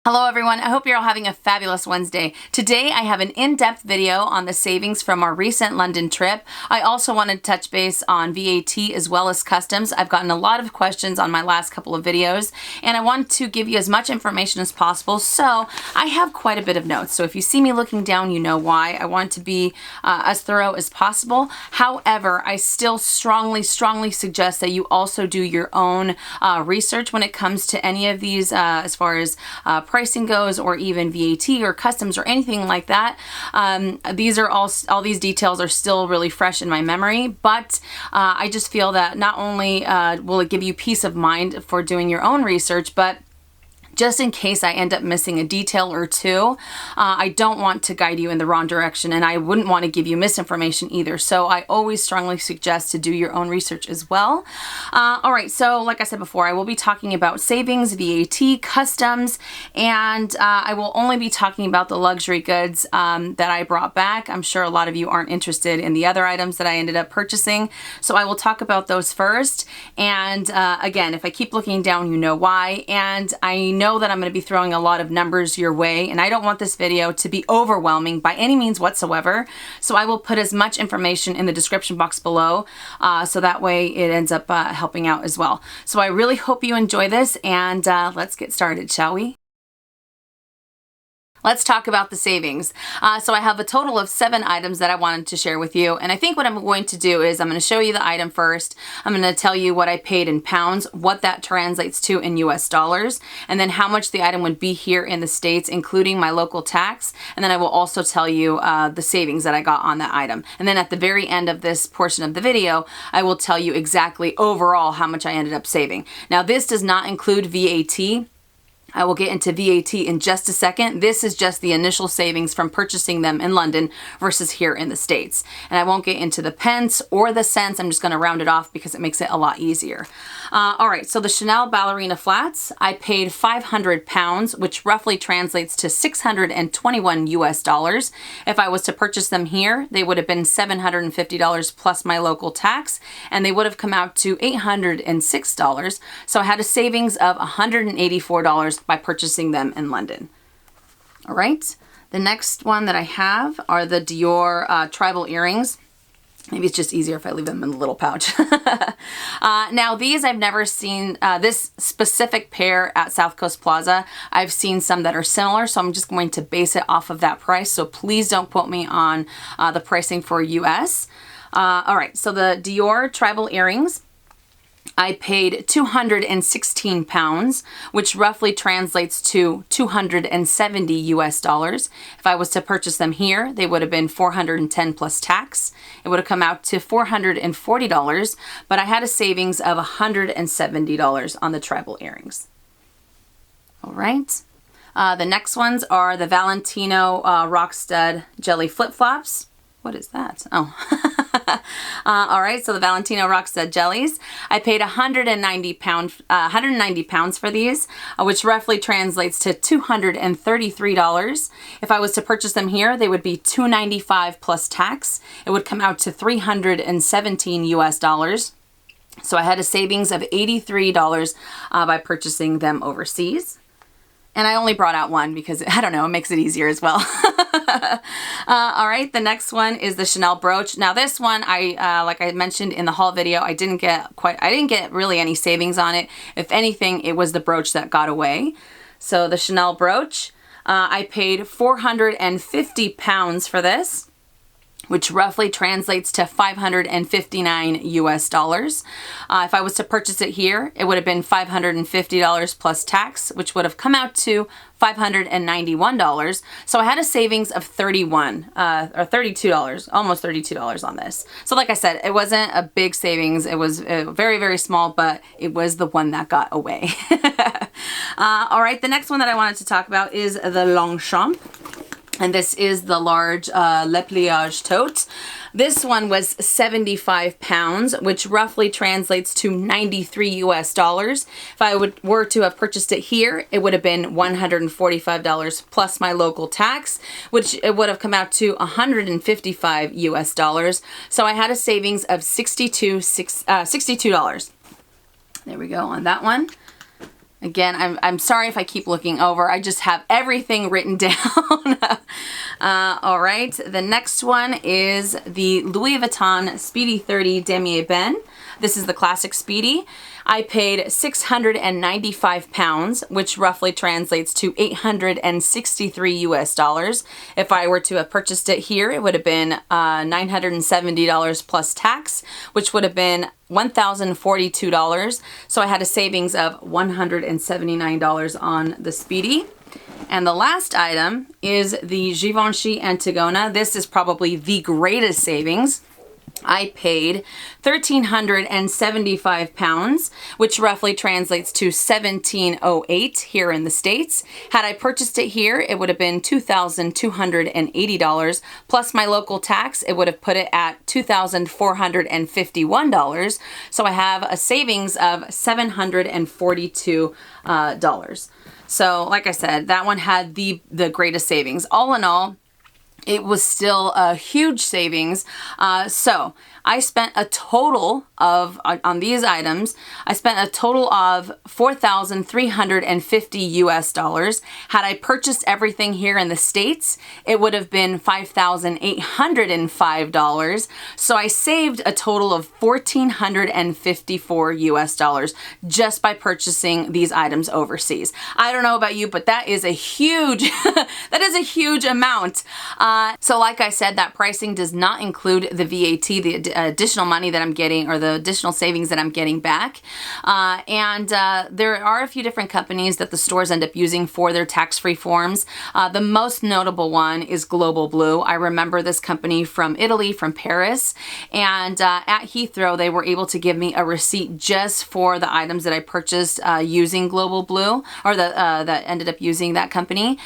Hello everyone, I hope you're all having a fabulous Wednesday. Today I have an in-depth video on the savings from our recent London trip. I also wanted to touch base on VAT as well as customs. I've gotten a lot of questions on my last couple of videos and I want to give you as much information as possible, so I have quite a bit of notes. So if you see me looking down, you know why. I want to be as thorough as possible. However, I still strongly suggest that you also do your own research when it comes to any of these as far as pricing goes, or even VAT or customs or anything like that. These are all these details are still really fresh in my memory, but I just feel that not only will it give you peace of mind for doing your own research, but just in case I end up missing a detail or two, I don't want to guide you in the wrong direction, and I wouldn't want to give you misinformation either. So I always strongly suggest to do your own research as well. All right, so like I said before, I will be talking about savings, VAT, customs, and I will only be talking about the luxury goods that I brought back. I'm sure a lot of you aren't interested in the other items that I ended up purchasing, so I will talk about those first. And again, if I keep looking down, you know why. And I know that I'm going to be throwing a lot of numbers your way, and I don't want this video to be overwhelming by any means whatsoever. So I will put as much information in the description box below, so that way it ends up helping out as well. So I really hope you enjoy this, and let's get started, shall we? Let's talk about the savings. So I have a total of 7 items that I wanted to share with you. And I think what I'm going to do is I'm going to show you the item first. I'm going to tell you what I paid in pounds, what that translates to in US dollars, and then how much the item would be here in the States, including my local tax. And then I will also tell you the savings that I got on that item. And then at the very end of this portion of the video, I will tell you exactly overall how much I ended up saving. Now, this does not include VAT. I will get into VAT in just a second. This is just the initial savings from purchasing them in London versus here in the States. And I won't get into the pence or the cents. I'm just going to round it off because it makes it a lot easier. All right, so the Chanel ballerina flats, I paid £500, which roughly translates to 621 US dollars. If I was to purchase them here, they would have been $750 plus my local tax, and they would have come out to $806. So I had a savings of $184 by purchasing them in London. All right, the next one that I have are the Dior tribal earrings. Maybe it's just easier if I leave them in the little pouch. Now these I've never seen, this specific pair at South Coast Plaza. I've seen some that are similar, so I'm just going to base it off of that price. So please don't quote me on the pricing for US. All right, so the Dior tribal earrings, I paid £216, which roughly translates to 270 US dollars. If I was to purchase them here, they would have been $410 plus tax. It would have come out to $440, but I had a savings of $170 on the tribal earrings. All right. The next ones are the Valentino Rockstud jelly flip-flops. What is that? Oh. All right, so the Valentino Rockstud jellies, I paid £190 for these, which roughly translates to $233. If I was to purchase them here, they would be $295 plus tax. It would come out to $317 US dollars. So I had a savings of $83 by purchasing them overseas. And I only brought out one because, I don't know, it makes it easier as well. All right, the next one is the Chanel brooch. Now this one, like I mentioned in the haul video, I didn't get really any savings on it. If anything, it was the brooch that got away. So the Chanel brooch, I paid £450 for this, which roughly translates to 559 US dollars. If I was to purchase it here, it would have been $550 plus tax, which would have come out to $591. So I had a savings of $32, almost $32 on this. So like I said, it wasn't a big savings. It was very, very small, but it was the one that got away. All right, the next one that I wanted to talk about is the Longchamp. And this is the large Pliage tote. This one was £75, which roughly translates to 93 US dollars. If I were to have purchased it here, it would have been $145 plus my local tax, which it would have come out to 155 US dollars. So I had a savings of $62. There we go on that one. Again, I'm sorry if I keep looking over. I just have everything written down. All right, the next one is the Louis Vuitton Speedy 30 Damier Ben. This is the classic Speedy. I paid 695 pounds, which roughly translates to 863 US dollars. If I were to have purchased it here, it would have been $970 plus tax, which would have been $1,042. So I had a savings of $179 on the Speedy. And the last item is the Givenchy Antigona. This is probably the greatest savings. I paid 1,375 pounds, which roughly translates to 1,708 here in the States. Had I purchased it here, it would have been $2,280 plus my local tax. It would have put it at $2,451. So I have a savings of $742. So like I said, that one had the greatest savings. All in all, it was still a huge savings. So I spent a total of, on these items, I spent a total of $4,350 US dollars. Had I purchased everything here in the States, it would have been $5,805. So I saved a total of $1,454 US dollars just by purchasing these items overseas. I don't know about you, but that is a huge, that is a huge amount. So like I said, that pricing does not include the VAT, the additional money that I'm getting, or the additional savings that I'm getting back. There are a few different companies that the stores end up using for their tax-free forms. The most notable one is Global Blue. I remember this company from Italy, from Paris, and at Heathrow they were able to give me a receipt just for the items that I purchased using Global Blue, or that ended up using that company.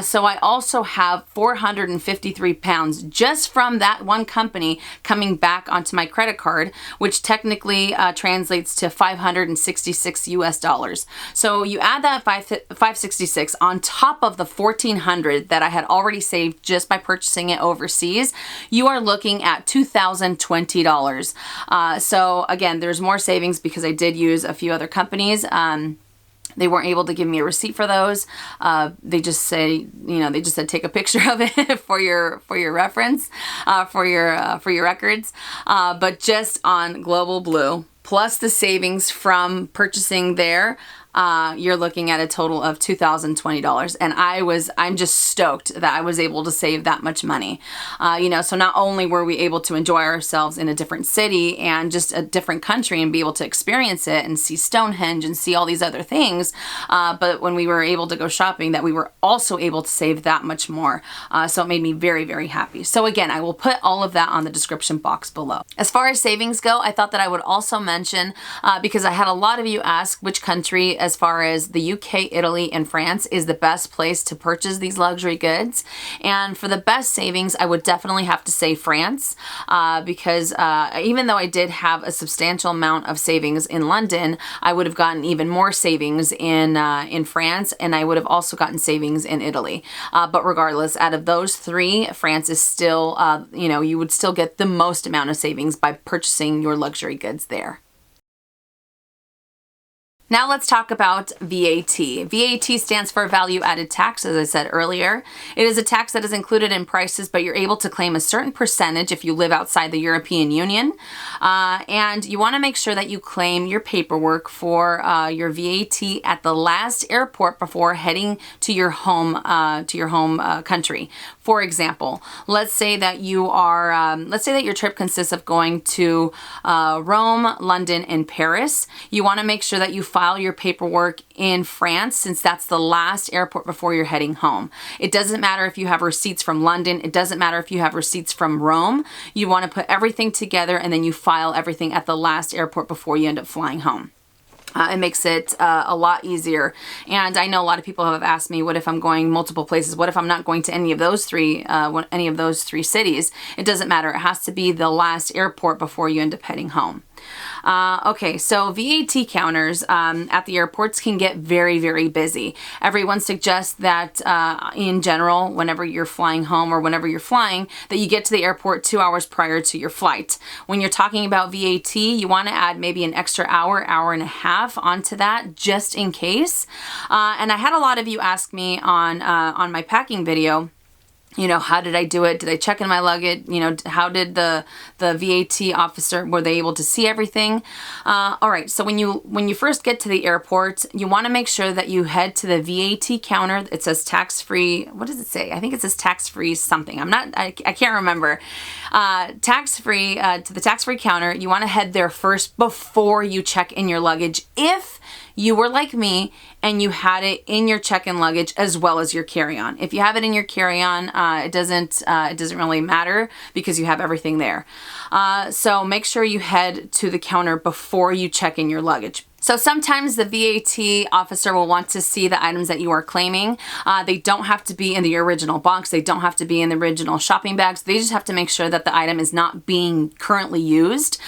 So I also have 453 pounds just from that one company coming back onto my credit card, which technically translates to 566 US dollars. So you add that 566 on top of the 1,400 that I had already saved just by purchasing it overseas, you are looking at $2,020. So again, there's more savings because I did use a few other companies. They weren't able to give me a receipt for those. They just say, they just said take a picture of it for your reference, for your records. But just on Global Blue, plus the savings from purchasing there, you're looking at a total of $2,020. And I'm just stoked that I was able to save that much money. So not only were we able to enjoy ourselves in a different city and just a different country and be able to experience it and see Stonehenge and see all these other things, but when we were able to go shopping, that we were also able to save that much more. So it made me very, very happy. So again, I will put all of that on the description box below. As far as savings go, I thought that I would also mention, because I had a lot of you ask which country, as far as the UK, Italy, and France, is the best place to purchase these luxury goods. And for the best savings, I would definitely have to say France, because even though I did have a substantial amount of savings in London, I would have gotten even more savings in France, and I would have also gotten savings in Italy. But regardless, out of those three, France is still, you would still get the most amount of savings by purchasing your luxury goods there. Now let's talk about VAT. VAT stands for value added tax, as I said earlier. It is a tax that is included in prices, but you're able to claim a certain percentage if you live outside the European Union. And you want to make sure that you claim your paperwork for your VAT at the last airport before heading to your home country. For example, let's say that you are, let's say that your trip consists of going to Rome, London, and Paris. You want to make sure that you file your paperwork in France, since that's the last airport before you're heading home. It doesn't matter if you have receipts from London. It doesn't matter if you have receipts from Rome. You want to put everything together and then you file everything at the last airport before you end up flying home. It makes it a lot easier. And I know a lot of people have asked me, what if I'm going multiple places? What if I'm not going to any of those three cities? It doesn't matter. It has to be the last airport before you end up heading home. Okay, so VAT counters at the airports can get very, very busy. Everyone suggests that in general, whenever you're flying home or whenever you're flying, that you get to the airport 2 hours prior to your flight. When you're talking about VAT, you want to add maybe an extra hour, hour and a half onto that just in case. And I had a lot of you ask me on my packing video, you know, how did I do it? Did I check in my luggage? You know, how did the VAT officer, were they able to see everything? All right, so when you first get to the airport, you want to make sure that you head to the VAT counter. It says tax-free. What does it say? I think it says tax-free something. I can't remember. Tax-free, to the tax-free counter, you want to head there first before you check in your luggage if you were like me and you had it in your check-in luggage as well as your carry-on. If you have it in your carry-on, it doesn't really matter because you have everything there. So make sure you head to the counter before you check in your luggage. So sometimes the VAT officer will want to see the items that you are claiming. They don't have to be in the original box. They don't have to be in the original shopping bags. They just have to make sure that the item is not being currently used.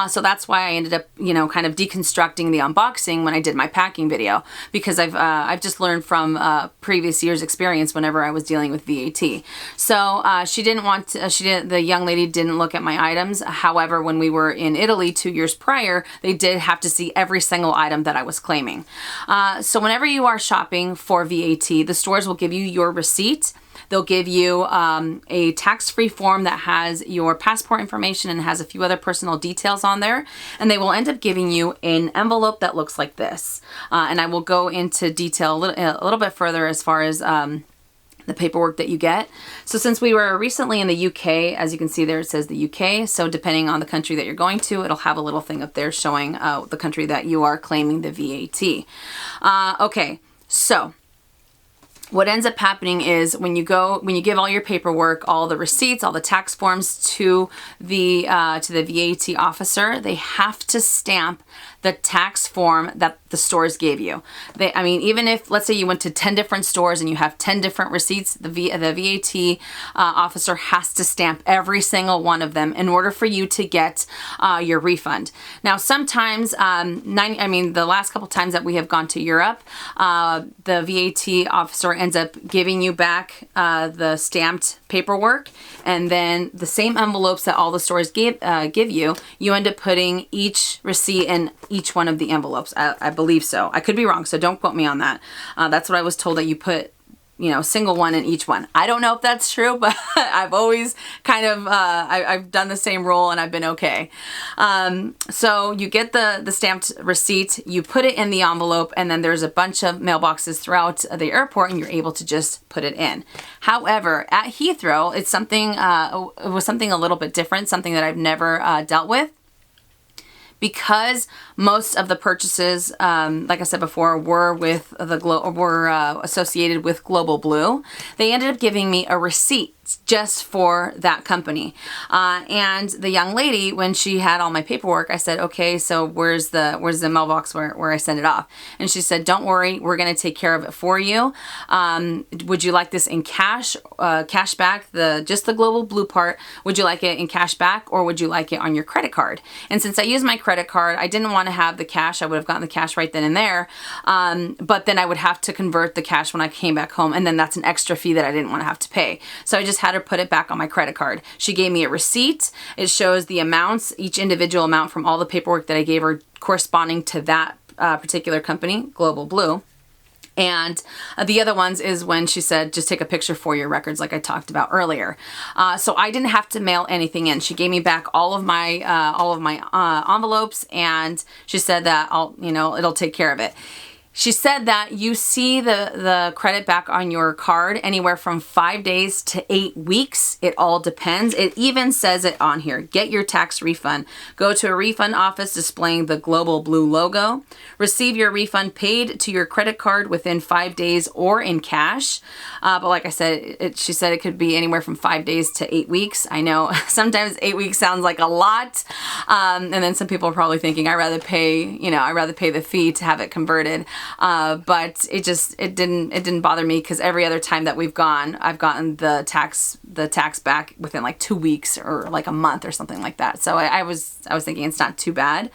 So that's why I ended up, you know, kind of deconstructing the unboxing when I did my packing video, because I've just learned from previous years' experience whenever I was dealing with VAT. So the young lady didn't look at my items. However, when we were in Italy 2 years prior, they did have to see every single item that I was claiming. So whenever you are shopping for VAT, the stores will give you your receipt. They'll give you a tax-free form that has your passport information and has a few other personal details on there. And they will end up giving you an envelope that looks like this. And I will go into detail a little bit further as far as the paperwork that you get. So since we were recently in the UK, as you can see there, it says the UK. So depending on the country that you're going to, it'll have a little thing up there showing the country that you are claiming the VAT. Okay, so what ends up happening is when you give all your paperwork, all the receipts, all the tax forms to the VAT officer, they have to stamp the tax form that the stores gave you. I mean, even if, let's say you went to 10 different stores and you have 10 different receipts, the VAT officer has to stamp every single one of them in order for you to get your refund. Now, sometimes, the last couple times that we have gone to Europe, the VAT officer ends up giving you back the stamped paperwork, and then the same envelopes that all the stores give you, you end up putting each receipt in each one of the envelopes. I believe so. I could be wrong, so don't quote me on that. That's what I was told, that you put, you know, single one in each one. I don't know if that's true, but I've always kind of, I've done the same rule and I've been okay. So you get the stamped receipt, you put it in the envelope, and then there's a bunch of mailboxes throughout the airport and you're able to just put it in. However, at Heathrow, it was something a little bit different, something that I've never dealt with. Because most of the purchases, like I said before, were associated with Global Blue, they ended up giving me a receipt just for that company. And the young lady, when she had all my paperwork, I said, okay, so where's the mailbox where I send it off? And she said, don't worry, we're going to take care of it for you. Would you like this in cash, cash back, just the Global Blue part? Would you like it in cash back, or would you like it on your credit card? And since I used my credit card, I didn't want to have the cash. I would have gotten the cash right then and there. But then I would have to convert the cash when I came back home, and then that's an extra fee that I didn't want to have to pay. So I just had her put it back on my credit card. She gave me a receipt. It shows the amounts, each individual amount from all the paperwork that I gave her corresponding to that particular company, Global Blue. And the other ones is when she said, just take a picture for your records, like I talked about earlier. So I didn't have to mail anything in. She gave me back all of my envelopes, and she said that it'll take care of it. She said that you see the credit back on your card anywhere from 5 days to 8 weeks. It all depends. It even says it on here. Get your tax refund. Go to a refund office displaying the Global Blue logo. Receive your refund paid to your credit card within 5 days or in cash. But like I said, she said it could be anywhere from 5 days to 8 weeks. I know sometimes 8 weeks sounds like a lot. And then some people are probably thinking, I'd rather pay the fee to have it converted. but it didn't bother me because every other time that we've gone, I've gotten the tax back within like 2 weeks or like a month or something like that. So I was thinking it's not too bad.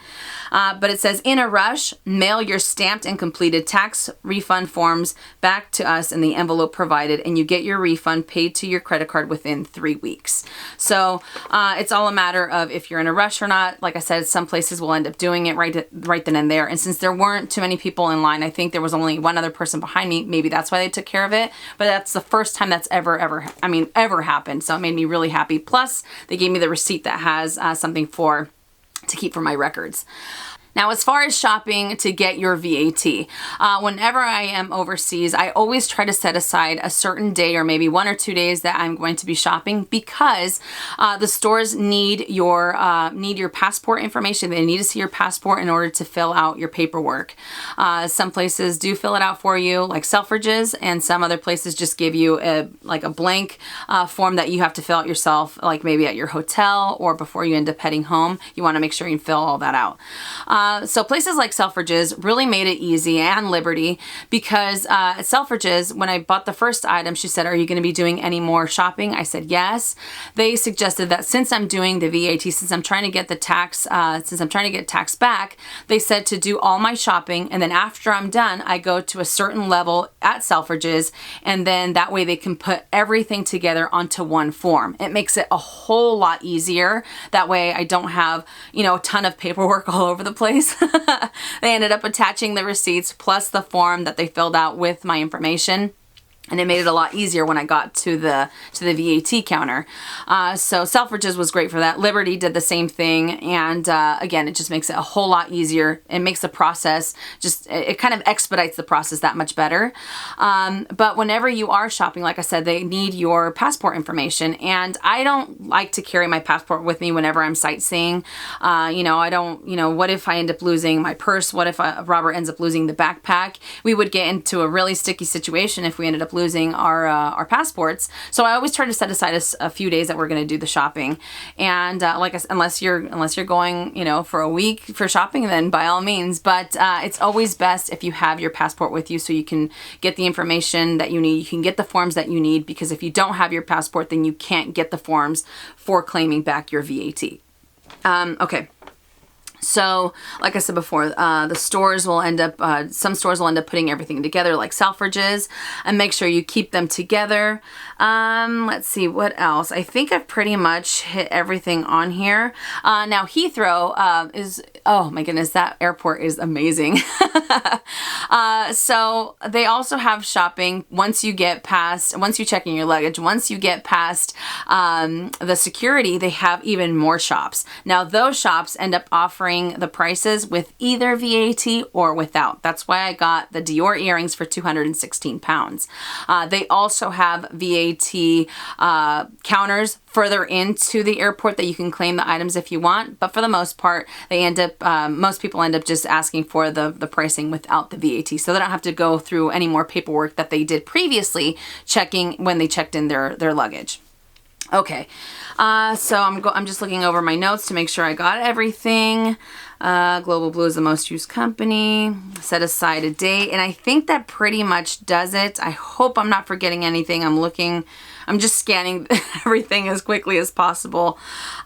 But it says, in a rush, mail your stamped and completed tax refund forms back to us in the envelope provided, and you get your refund paid to your credit card within 3 weeks. So it's all a matter of if you're in a rush or not. Like I said, some places will end up doing it right then and there. And since there weren't too many people in line, I think there was only one other person behind me. Maybe that's why they took care of it. But that's the first time that's ever happened. So it made me really happy. Plus, they gave me the receipt that has something to keep for my records. Now, as far as shopping to get your VAT, whenever I am overseas, I always try to set aside a certain day or maybe 1 or 2 days that I'm going to be shopping, because the stores need your passport information. They need to see your passport in order to fill out your paperwork. Some places do fill it out for you, like Selfridges, and some other places just give you a blank form that you have to fill out yourself, like maybe at your hotel or before you end up heading home. You want to make sure you fill all that out. So places like Selfridges really made it easy, and Liberty, because at Selfridges, when I bought the first item, she said, "Are you going to be doing any more shopping?" I said yes. They suggested that since I'm doing the VAT, since I'm trying to get tax back, they said to do all my shopping, and then after I'm done, I go to a certain level at Selfridges, and then that way they can put everything together onto one form. It makes it a whole lot easier. That way I don't have, a ton of paperwork all over the place. They ended up attaching the receipts plus the form that they filled out with my information. And it made it a lot easier when I got to the VAT counter. So Selfridges was great for that. Liberty did the same thing. And again, it just makes it a whole lot easier. It makes the process it kind of expedites the process that much better. But whenever you are shopping, like I said, they need your passport information. And I don't like to carry my passport with me whenever I'm sightseeing. I don't, what if I end up losing my purse? What if Robert ends up losing the backpack? We would get into a really sticky situation if we ended up losing our passports. So I always try to set aside a few days that we're going to do the shopping. And like I said, unless you're going, for a week for shopping, then by all means. But it's always best if you have your passport with you, so you can get the information that you need. You can get the forms that you need, because if you don't have your passport, then you can't get the forms for claiming back your VAT. Okay. So, like I said before, some stores will end up putting everything together, like Selfridges, and make sure you keep them together. Let's see, what else? I think I've pretty much hit everything on here. Now, Heathrow oh my goodness, that airport is amazing. So they also have shopping once you check in your luggage, once you get past the security, they have even more shops. Now, those shops end up offering the prices with either VAT or without. That's why I got the Dior earrings for £216. They also have VAT counters further into the airport that you can claim the items if you want, but for the most part, most people end up just asking for the pricing without the VAT, so they don't have to go through any more paperwork that they did previously checking when they checked in their luggage. Okay, so I'm just looking over my notes to make sure I got everything. Global Blue is the most used company. Set aside a date, and I think that pretty much does it. I hope I'm not forgetting anything. I'm just scanning everything as quickly as possible.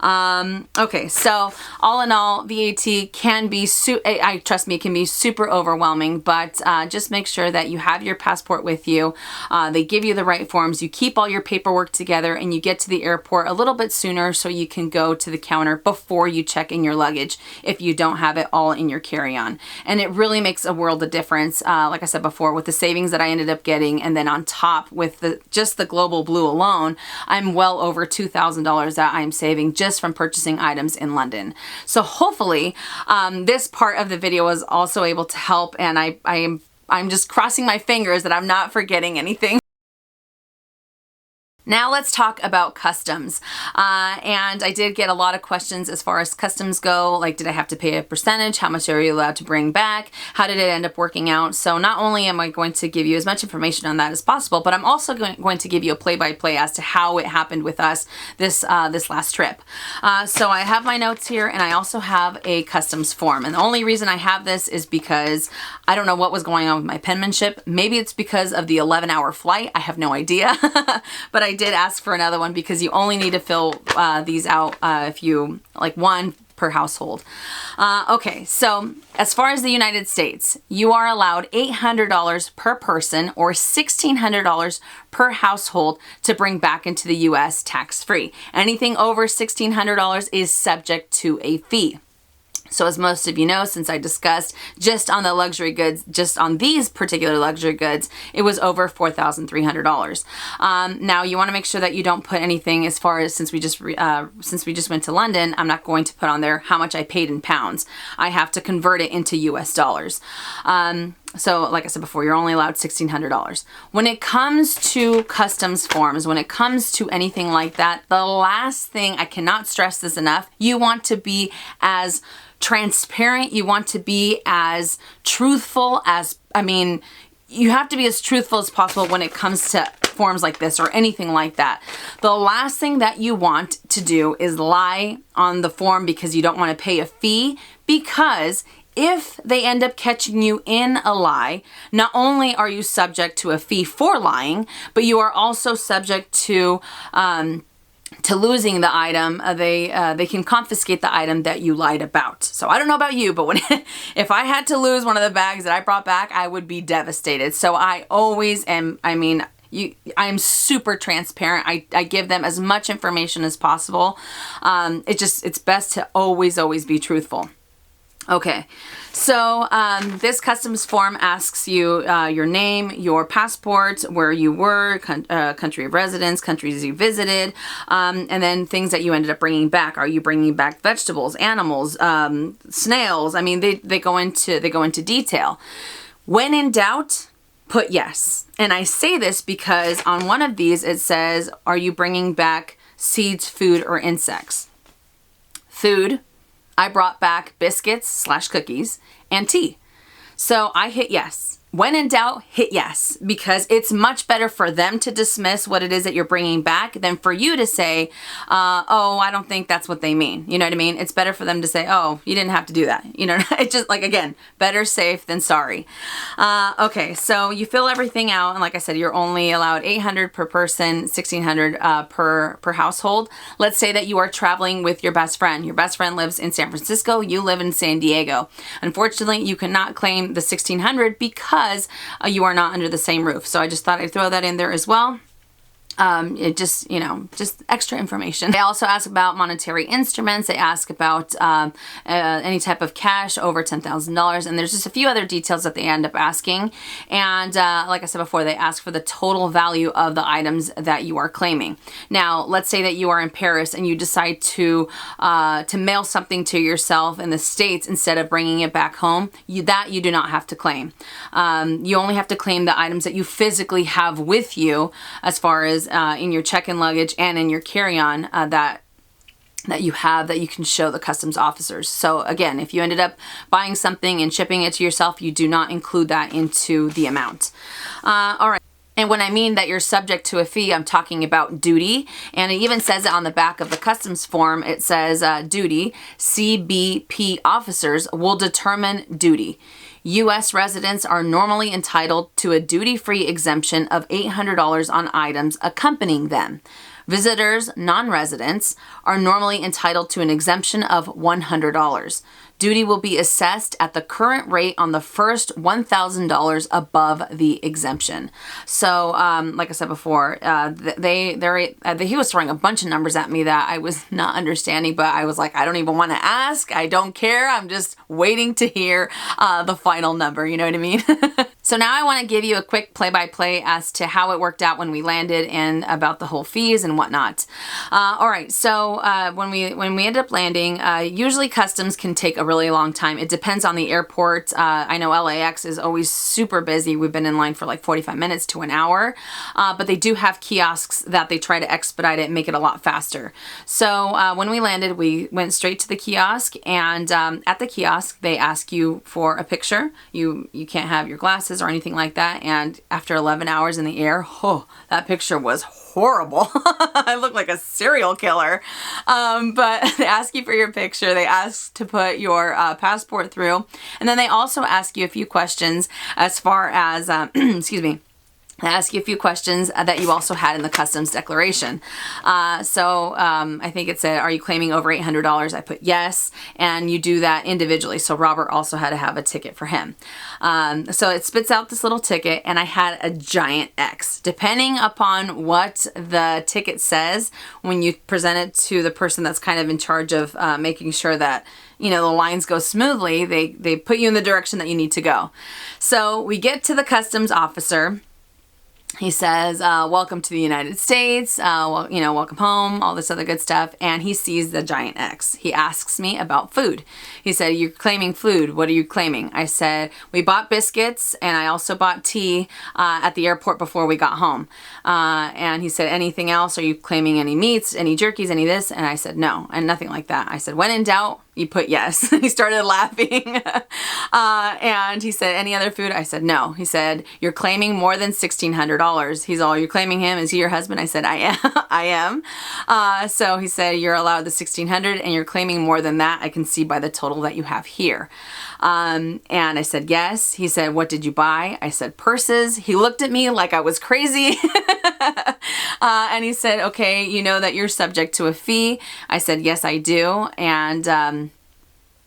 Okay, so all in all, VAT can be, trust me, it can be super overwhelming, but just make sure that you have your passport with you. They give you the right forms. You keep all your paperwork together, and you get to the airport a little bit sooner so you can go to the counter before you check in your luggage if you don't have it all in your carry-on. And it really makes a world of difference, like I said before, with the savings that I ended up getting, and then on top with just the Global Blue alone, I'm well over $2,000 that I'm saving just from purchasing items in London. So hopefully this part of the video was also able to help, and I'm just crossing my fingers that I'm not forgetting anything. Now let's talk about customs. And I did get a lot of questions as far as customs go, like did I have to pay a percentage? How much are you allowed to bring back? How did it end up working out? So not only am I going to give you as much information on that as possible, but I'm also going to give you a play-by-play as to how it happened with us this last trip. So I have my notes here, and I also have a customs form. And the only reason I have this is because I don't know what was going on with my penmanship. Maybe it's because of the 11-hour flight. I have no idea. But I did ask for another one because you only need to fill these out if you, like, one per household. Okay, so as far as the United States, you are allowed $800 per person or $1,600 per household to bring back into the US tax-free. Anything over $1,600 is subject to a fee. So as most of you know, since I discussed just on the luxury goods, just on these particular luxury goods, it was over $4,300. Now you want to make sure that you don't put anything as far as, since we just went to London, I'm not going to put on there how much I paid in pounds. I have to convert it into US dollars. So like I said before, you're only allowed $1,600. When it comes to customs forms, when it comes to anything like that, the last thing, I cannot stress this enough, you want to be as transparent, you want to be as truthful as, you have to be as truthful as possible when it comes to forms like this or anything like that. The last thing that you want to do is lie on the form because you don't want to pay a fee, because if they end up catching you in a lie, not only are you subject to a fee for lying, but you are also subject to losing the item. They can confiscate the item that you lied about. So I don't know about you, but if I had to lose one of the bags that I brought back, I would be devastated. So I always am, I'm super transparent. I give them as much information as possible. It's best to always be truthful. Okay, so this customs form asks you your name, your passport, where you were, country of residence, countries you visited, and then things that you ended up bringing back. Are you bringing back vegetables, animals, snails? They go into detail. When in doubt, put yes. And I say this because on one of these it says, are you bringing back seeds, food, or insects? Food. I brought back biscuits / cookies and tea. So I hit yes. When in doubt, hit yes, because it's much better for them to dismiss what it is that you're bringing back than for you to say, oh, I don't think that's what they mean. You know what I mean? It's better for them to say, oh, you didn't have to do that. You know, it's just like, again, better safe than sorry. Okay, so you fill everything out. And like I said, you're only allowed $800 per person, $1,600 per household. Let's say that you are traveling with your best friend. Your best friend lives in San Francisco. You live in San Diego. Unfortunately, you cannot claim the $1,600 because you are not under the same roof. So I just thought I'd throw that in there as well. Just extra information. They also ask about monetary instruments. They ask about any type of cash over $10,000, and there's just a few other details that they end up asking. And like I said before, they ask for the total value of the items that you are claiming. Now, let's say that you are in Paris and you decide to mail something to yourself in the States instead of bringing it back home. You do not have to claim. You only have to claim the items that you physically have with you, as far as in your check-in luggage and in your carry-on that you have, that you can show the customs officers. So again, if you ended up buying something and shipping it to yourself, you do not include that into the amount. All right. And when I mean that you're subject to a fee, I'm talking about duty. And it even says it on the back of the customs form. It says duty, CBP officers will determine duty. U.S. residents are normally entitled to a duty-free exemption of $800 on items accompanying them. Visitors, non-residents, are normally entitled to an exemption of $100. Duty will be assessed at the current rate on the first $1,000 above the exemption. So, like I said before, he was throwing a bunch of numbers at me that I was not understanding, but I was like, I don't even want to ask. I don't care. I'm just waiting to hear the final number. You know what I mean? So now I want to give you a quick play-by-play as to how it worked out when we landed and about the whole fees and whatnot. All right, so when we ended up landing, usually customs can take a really long time. It depends on the airport. I know LAX is always super busy. We've been in line for like 45 minutes to an hour, but they do have kiosks that they try to expedite it and make it a lot faster. So when we landed, we went straight to the kiosk, and at the kiosk, they ask you for a picture. You can't have your glasses or anything like that, and after 11 hours in the air, oh, that picture was horrible. I look like a serial killer. But they ask you for your picture, they ask to put your passport through, and then they also ask you a few questions as far as excuse me, I ask you a few questions that you also had in the customs declaration. I think it said, are you claiming over $800? I put yes, and you do that individually. So Robert also had to have a ticket for him. So it spits out this little ticket, and I had a giant X. Depending upon what the ticket says, when you present it to the person that's kind of in charge of making sure that the lines go smoothly, they put you in the direction that you need to go. So we get to the customs officer. He says, welcome to the United States, welcome home, all this other good stuff. And he sees the giant X. He asks me about food. He said, you're claiming food. What are you claiming? I said, we bought biscuits, and I also bought tea at the airport before we got home. And he said, anything else? Are you claiming any meats, any jerkies, any this? And I said, no, and nothing like that. I said, when in doubt, you put yes. He started laughing. And he said, any other food? I said, no. He said, you're claiming more than $1,600. He's all, you're claiming him? Is he your husband? I said, I am. I am. So he said, you're allowed the $1,600 and you're claiming more than that. I can see by the total that you have here. And I said, yes. He said, what did you buy? I said, purses. He looked at me like I was crazy. And he said, okay, you know that you're subject to a fee. I said, yes, I do. And,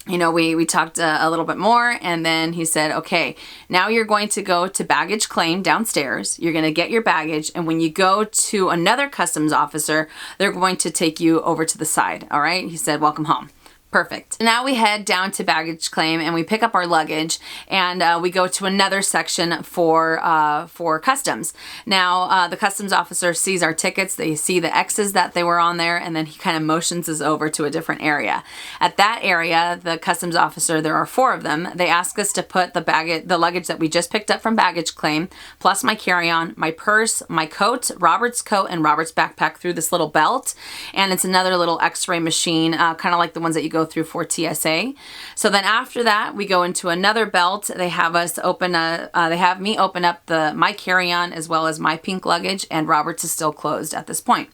we talked a little bit more, and then he said, okay, now you're going to go to baggage claim downstairs. You're going to get your baggage, and when you go to another customs officer, they're going to take you over to the side. All right? He said, welcome home. Perfect. Now we head down to baggage claim, and we pick up our luggage, and we go to another section for customs. Now the customs officer sees our tickets. They see the X's that they were on there, and then he kind of motions us over to a different area. At that area, the customs officer, there are 4 of them. They ask us to put the luggage that we just picked up from baggage claim, plus my carry-on, my purse, my coat, Robert's coat, and Robert's backpack through this little belt, and it's another little X-ray machine, kind of like the ones that you go through for TSA. So then after that, we go into another belt. They have us open they have me open up my carry-on as well as my pink luggage, and Robert's is still closed at this point.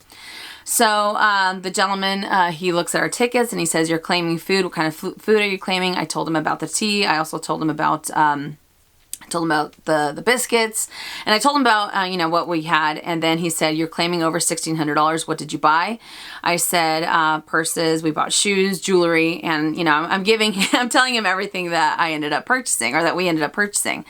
So the gentleman, he looks at our tickets and he says, you're claiming food. What kind of food are you claiming? I told him about the tea. I also told him about the biscuits, and I told him about, what we had. And then he said, you're claiming over $1,600. What did you buy? I said, purses, we bought shoes, jewelry, and, I'm telling him everything that I ended up purchasing, or that we ended up purchasing.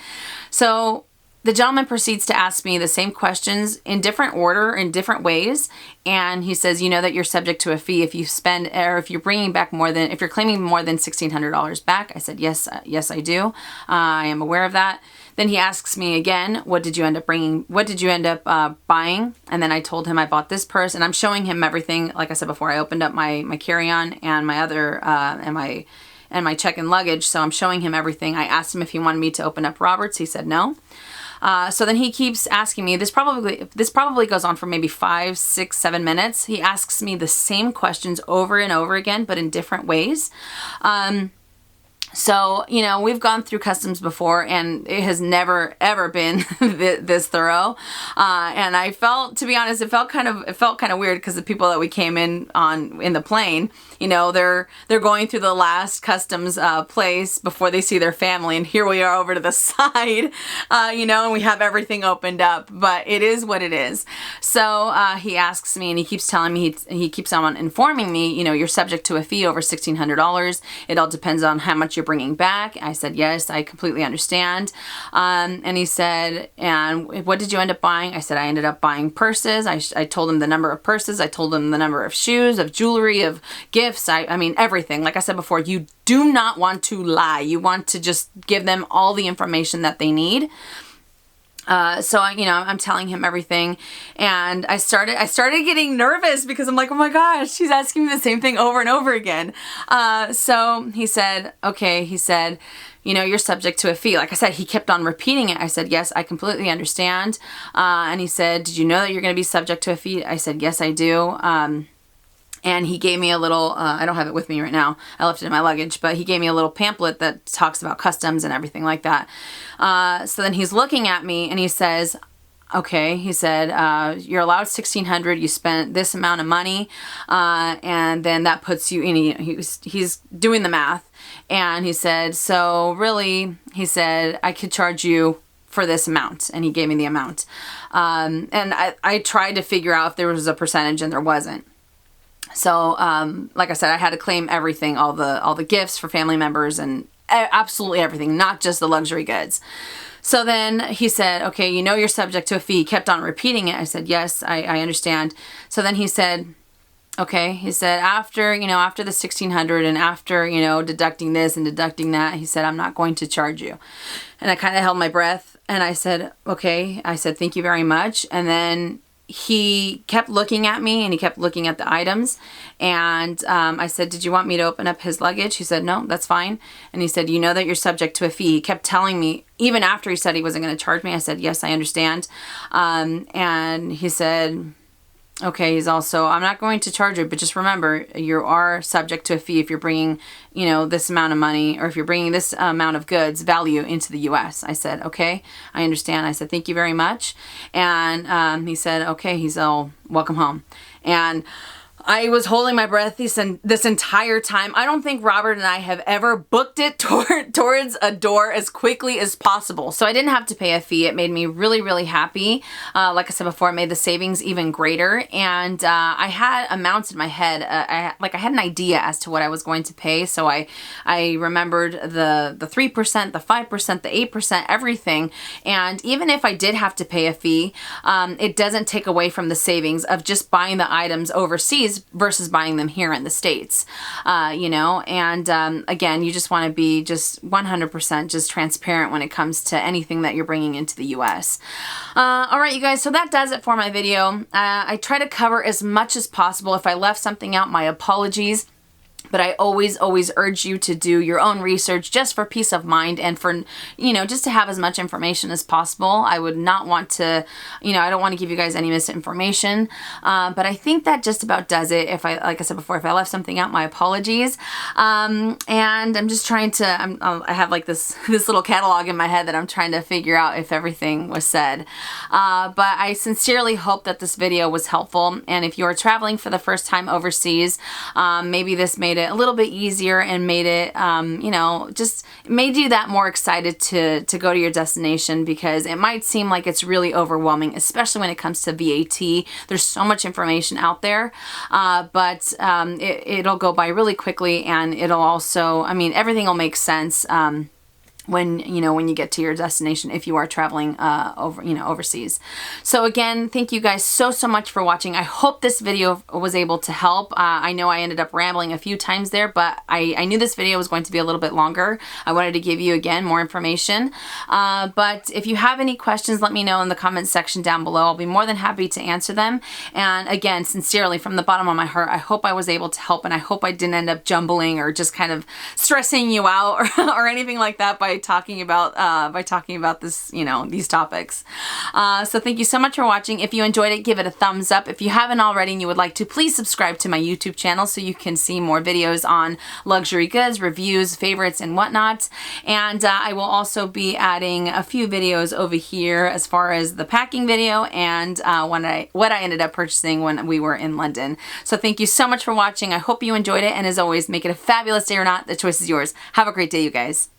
So the gentleman proceeds to ask me the same questions in different order, in different ways. And he says, you know that you're subject to a fee if you spend, or if you're bringing back if you're claiming more than $1,600 back. I said, yes, I do. I am aware of that. Then he asks me again, what did you end up bringing? What did you end up buying? And then I told him I bought this purse, and I'm showing him everything. Like I said before, I opened up my carry-on and my other, and my check-in luggage. So I'm showing him everything. I asked him if he wanted me to open up Robert's. He said no. So then he keeps asking me, this probably goes on for maybe 5, 6, 7 minutes. He asks me the same questions over and over again, but in different ways. So, we've gone through customs before, and it has never, ever been this thorough. And I felt, to be honest, it felt kind of weird, because the people that we came in the plane, they're going through the last customs place before they see their family, and here we are over to the side, and we have everything opened up, but it is what it is. So he asks me, and he keeps telling me, he keeps on informing me, you're subject to a fee over $1,600. It all depends on how much you're you're bringing back? I said, yes, I completely understand. And he said, and what did you end up buying? I said, I ended up buying purses. I told him the number of purses. I told him the number of shoes, of jewelry, of gifts. I mean, everything. Like I said before, you do not want to lie. You want to just give them all the information that they need. So I'm telling him everything, and I started getting nervous because I'm like, oh my gosh, he's asking me the same thing over and over again. So he said, okay, he said, you're subject to a fee. Like I said, he kept on repeating it. I said, yes, I completely understand. And he said, did you know that you're going to be subject to a fee? I said, yes, I do. And he gave me a little, I don't have it with me right now, I left it in my luggage, but he gave me a little pamphlet that talks about customs and everything like that. So then he's looking at me and he says, okay, he said, you're allowed $1,600, you spent this amount of money, and then that puts you in, he's doing the math, and he said, so really, he said, I could charge you for this amount, and he gave me the amount. And I tried to figure out if there was a percentage, and there wasn't. So, like I said, I had to claim everything, all the gifts for family members and absolutely everything, not just the luxury goods. So then he said, okay, you're subject to a fee. He kept on repeating it. I said, yes, I understand. So then he said, okay, he said, after the $1,600 and after, deducting this and deducting that, he said, I'm not going to charge you. And I kind of held my breath and I said, okay, I said, thank you very much. And then he kept looking at me and he kept looking at the items, and I said, did you want me to open up his luggage? He said, no, that's fine. And he said, you know that you're subject to a fee. He kept telling me, even after he said he wasn't going to charge me. I said, yes, I understand. And he said, okay, he's also, I'm not going to charge you, but just remember, you are subject to a fee if you're bringing, this amount of money, or if you're bringing this amount of goods value into the U.S. I said, okay, I understand. I said, thank you very much. And he said, okay, he's all, welcome home. And I was holding my breath this entire time. I don't think Robert and I have ever booked it towards a door as quickly as possible. So I didn't have to pay a fee. It made me really, really happy. Like I said before, it made the savings even greater. And I had amounts in my head. I had an idea as to what I was going to pay. So I remembered the 3%, the 5%, the 8%, everything. And even if I did have to pay a fee, it doesn't take away from the savings of just buying the items overseas versus buying them here in the States, and again, you just want to be just 100% just transparent when it comes to anything that you're bringing into the US. All right, you guys, so that does it for my video. I try to cover as much as possible. If I left something out, my apologies. But I always urge you to do your own research just for peace of mind and for, just to have as much information as possible. I would not want to, I don't want to give you guys any misinformation. But I think that just about does it. Like I said before, if I left something out, my apologies. And I'm just trying to, I have like this little catalog in my head that I'm trying to figure out if everything was said. But I sincerely hope that this video was helpful. And if you're traveling for the first time overseas, maybe this made it a little bit easier and made it, just made you that more excited to go to your destination, because it might seem like it's really overwhelming, especially when it comes to VAT. There's so much information out there, but it'll go by really quickly, and it'll also, everything will make sense. When you get to your destination, if you are traveling overseas. So again, thank you guys so much for watching. I hope this video was able to help. I know I ended up rambling a few times there, but I knew this video was going to be a little bit longer. I wanted to give you, again, more information. But if you have any questions, let me know in the comments section down below. I'll be more than happy to answer them. And again, sincerely, from the bottom of my heart, I hope I was able to help, and I hope I didn't end up jumbling or just kind of stressing you out or anything like that by talking about this, these topics. So thank you so much for watching. If you enjoyed it, give it a thumbs up. If you haven't already and you would like to, please subscribe to my YouTube channel so you can see more videos on luxury goods, reviews, favorites, and whatnot. And I will also be adding a few videos over here as far as the packing video and what I ended up purchasing when we were in London. So thank you so much for watching. I hope you enjoyed it, and as always, make it a fabulous day or not. The choice is yours. Have a great day, you guys.